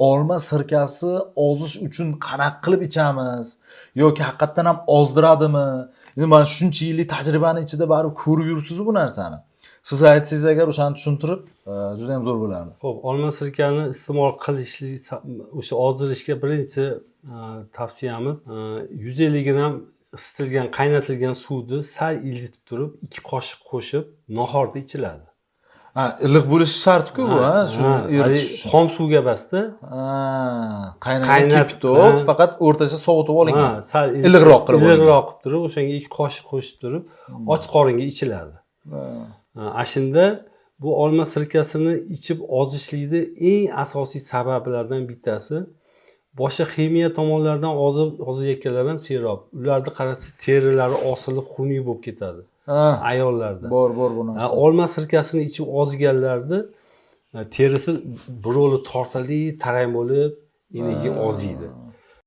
olma sirkasi ozish uchun qanaqa qilib ichamiz yoki haqiqatdan ham ozdiradimi? Endi mana shuncha yillik tajribani ichida baribir ko'rib yuribsiz bu narsani. Siz aytsangiz agar o'shani tushuntirib, juda ham zo'r bo'lardi. Xo'p, olma sirkani iste'mol qilishlik o'sha ozdirishga birinchi tavsiyamiz 150 gram isitilgan, qaynatilgan suvni sal ilitib turib 2 qoshiq qo'shib nahorda ichiladi. Ha, iliq bo'lishi shart-ku bu, ha, shu eritish. Xom suvga basda. Qaynagan kiptok, faqat o'rtacha sovutib olingan. Sal iliqroq qilib olingan. Iliqroq qilib turib, o'shanga 2 qoshiq qo'shib turib, och qoringa ichiladi. Shunda bu olma sirkasini ichib ozishlikni eng asosiy sabablardan bittasi boshqa ximiya tomonlardan ozayotganlar ham serob. Ularni qarasangiz terilari osilib xunuk bo'lib ketadi. Ayollarda. Bor bu narsa. Olma sirkasini ichib ozganlarda terisi birovli tortali, tarang bo'lib, iniga oziydi.